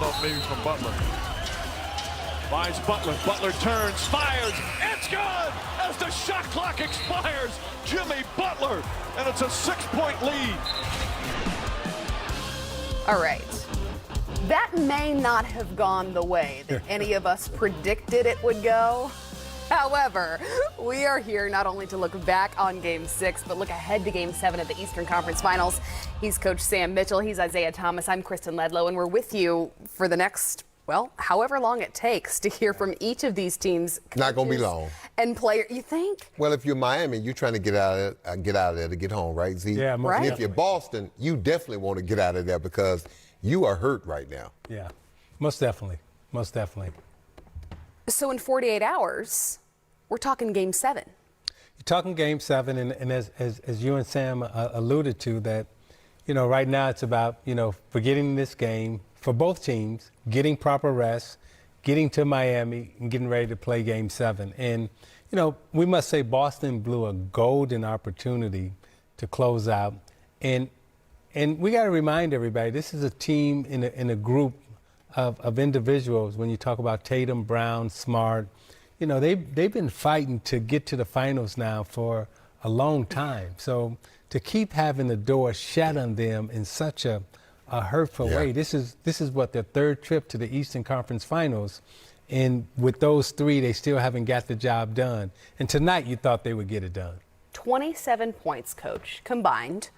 thought maybe from Butler. Finds Butler. Butler turns, fires. It's good as the shot clock expires. Jimmy Butler, and it's a 6-point lead. All right. That may not have gone the way that any of us predicted it would go. However, we are here not only to look back on Game 6, but look ahead to Game 7 of the Eastern Conference Finals. He's Coach Sam Mitchell. He's Isaiah Thomas. I'm Kristen Ledlow, and we're with you for the next, well, however long it takes to hear from each of these teams. Not going to be long. And player, you think? Well, if you're Miami, you're trying to get out of there to get home, right? Z? Yeah, right. And if you're Boston, you definitely want to get out of there because you are hurt right now. Yeah, most definitely. Most definitely. So in 48 hours, we're talking Game 7. You're talking Game 7, and as you and Sam alluded to, that, right now it's about, forgetting this game for both teams, getting proper rest, getting to Miami, and getting ready to play Game 7. And, we must say Boston blew a golden opportunity to close out. And we got to remind everybody, this is a team in a group of individuals. When you talk about Tatum, Brown, Smart, they've been fighting to get to the finals now for a long time. So to keep having the door shut on them in such a hurtful way, this is what, their third trip to the Eastern Conference Finals. And with those three, they still haven't got the job done. And tonight you thought they would get it done. 27 points, Coach, combined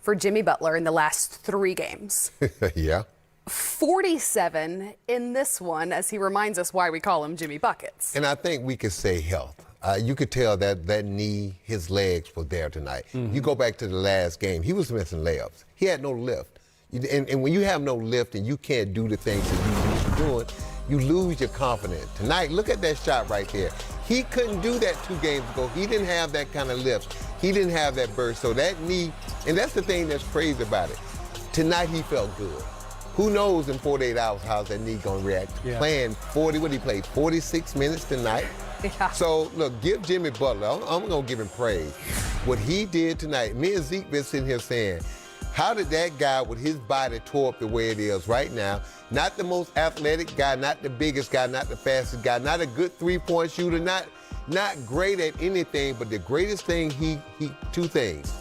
for Jimmy Butler in the last 3 games. Yeah. 47 in this one, as he reminds us why we call him Jimmy Buckets. And I think we could say health. You could tell that knee, his legs were there tonight. Mm-hmm. You go back to the last game, he was missing layups. He had no lift. And when you have no lift and you can't do the things that you used to doing, you lose your confidence. Tonight, look at that shot right there. He couldn't do that 2 games ago. He didn't have that kind of lift. He didn't have that burst. So that knee, and that's the thing that's crazy about it. Tonight, he felt good. Who knows in 48 hours how's that knee going to react? Yeah. Playing 46 minutes tonight. Yeah. So, look, give Jimmy Butler, I'm going to give him praise. What he did tonight, me and Zeke been sitting here saying, how did that guy with his body tore up the way it is right now, not the most athletic guy, not the biggest guy, not the fastest guy, not a good three-point shooter, not great at anything, but the greatest thing, he 2 things.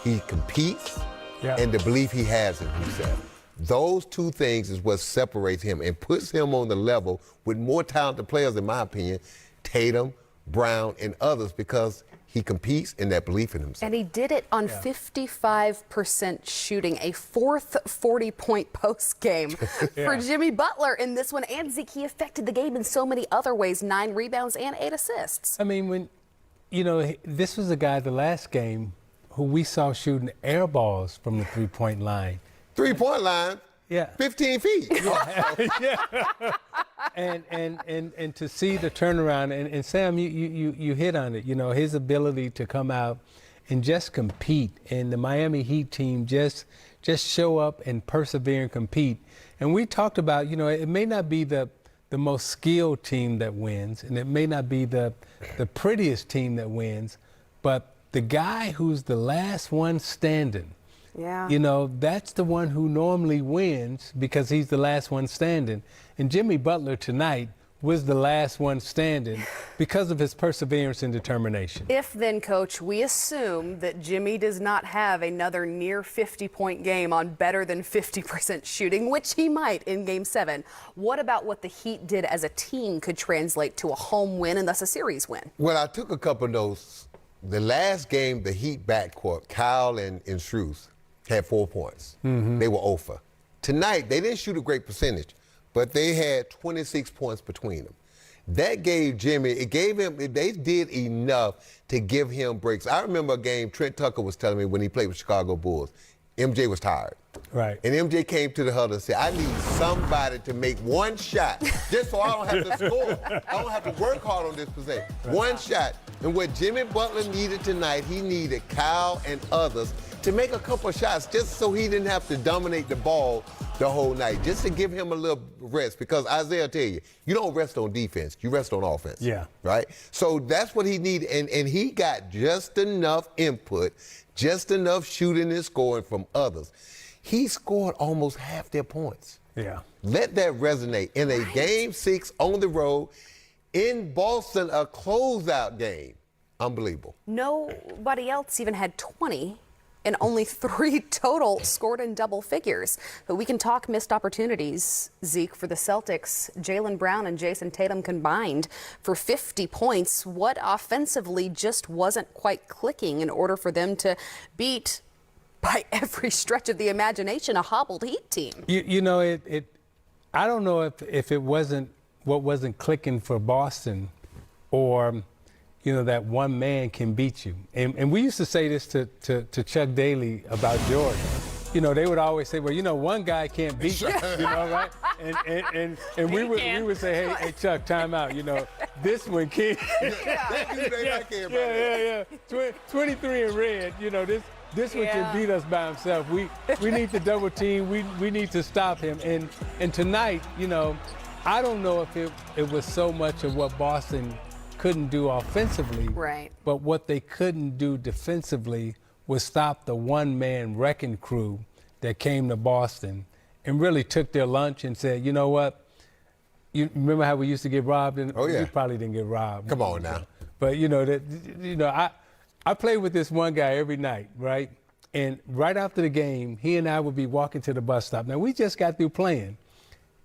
He competes and the belief he has in himself. Those 2 things is what separates him and puts him on the level with more talented players, in my opinion, Tatum, Brown, and others, because he competes in that belief in himself. And he did it on 55% shooting, a 4th 40-point post game for Jimmy Butler in this one. And Zeke, he affected the game in so many other ways, 9 rebounds and 8 assists. I mean, when, this was a guy the last game who we saw shooting air balls from the 3-point line. 3-point line? Yeah. 15 feet. Yeah. And to see the turnaround, and Sam, you hit on it, his ability to come out and just compete, and the Miami Heat team just show up and persevere and compete. And we talked about, it may not be the most skilled team that wins, and it may not be the prettiest team that wins, but the guy who's the last one standing, that's the one who normally wins because he's the last one standing. And Jimmy Butler tonight was the last one standing because of his perseverance and determination. If then, Coach, we assume that Jimmy does not have another near 50-point game on better than 50% shooting, which he might in Game 7, what about what the Heat did as a team could translate to a home win and thus a series win? Well, I took a couple of notes. The last game, the Heat backcourt, Kyle and Strus, had 4 points. Mm-hmm. They were 0 for. Tonight, they didn't shoot a great percentage, but they had 26 points between them. That gave Jimmy, they did enough to give him breaks. I remember a game Trent Tucker was telling me when he played with Chicago Bulls. MJ was tired. Right. And MJ came to the huddle and said, I need somebody to make 1 shot just so I don't have to score. I don't have to work hard on this possession. Right. 1 shot. And what Jimmy Butler needed tonight, he needed Kyle and others to make a couple of shots just so he didn't have to dominate the ball the whole night, just to give him a little rest. Because Isaiah tell you, you don't rest on defense, you rest on offense. Yeah. Right? So that's what he needed. And he got just enough input, just enough shooting and scoring from others. he scored almost half their points. Yeah. Let that resonate. In a Game 6 on the road in Boston, a closeout game. Unbelievable. Nobody else even had 20, and only 3 total scored in double figures. But we can talk missed opportunities, Zeke, for the Celtics. Jaylen Brown and Jason Tatum combined for 50 points. What offensively just wasn't quite clicking in order for them to beat, by every stretch of the imagination, a hobbled Heat team? I don't know if it wasn't what wasn't clicking for Boston, or that one man can beat you. And we used to say this to Chuck Daly about Jordan. They would always say, well, one guy can't beat you, right? And we would say, hey, Chuck, time out. This one can't. Yeah. 23 in red, this one can beat us by himself. We need to double team. We need to stop him. And tonight, I don't know if it was so much of what Boston couldn't do offensively, right, but what they couldn't do defensively was stop the one-man wrecking crew that came to Boston and really took their lunch and said, you know what? You remember how we used to get robbed? Oh, yeah. We probably didn't get robbed. Come on now. But, I played with this one guy every night, right? And right after the game, he and I would be walking to the bus stop. Now, we just got through playing.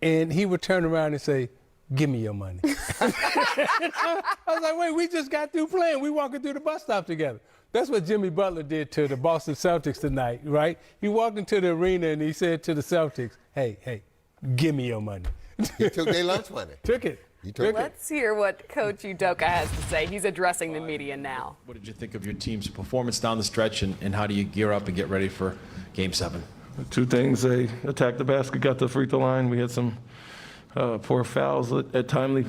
And he would turn around and say, give me your money. I was like, wait, we just got through playing. We walking through the bus stop together. That's what Jimmy Butler did to the Boston Celtics tonight, right? He walked into the arena and he said to the Celtics, hey, give me your money. He took their lunch money. Took it. Let's hear what Coach Udoka has to say. He's addressing the media now. What did you think of your team's performance down the stretch, and how do you gear up and get ready for Game 7? 2 things. They attacked the basket, got the free throw line. We had some poor fouls at timely,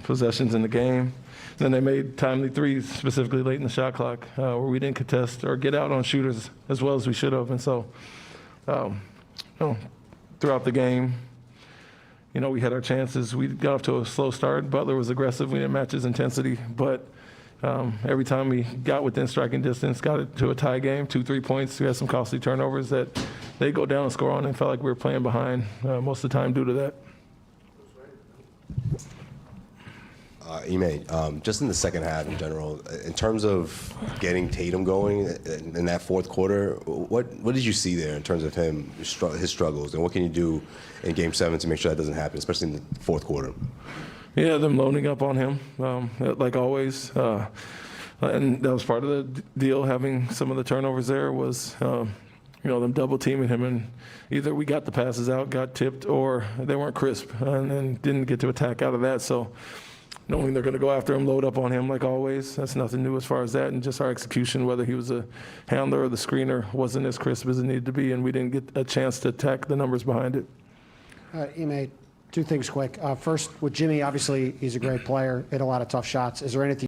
possessions in the game. Then they made timely threes, specifically late in the shot clock, where we didn't contest or get out on shooters as well as we should have. And so, throughout the game, we had our chances. We got off to a slow start. Butler was aggressive. We didn't match his intensity. But every time we got within striking distance, got it to a tie game, 2-3 points. We had some costly turnovers that they go down and score on, and felt like we were playing behind most of the time due to that. Ime, just in the second half in general, in terms of getting Tatum going in that fourth quarter, what did you see there in terms of his struggles, and what can you do in Game 7 to make sure that doesn't happen, especially in the fourth quarter? Yeah, them loading up on him, like always. And that was part of the deal, having some of the turnovers there was, them double teaming him, and either we got the passes out, got tipped, or they weren't crisp and didn't get to attack out of that. So knowing they're going to go after him, load up on him like always, that's nothing new as far as that. And just our execution, whether he was a handler or the screener, wasn't as crisp as it needed to be, and we didn't get a chance to attack the numbers behind it. Ime, 2 things quick. First, with Jimmy, obviously he's a great player, hit a lot of tough shots. Is there anything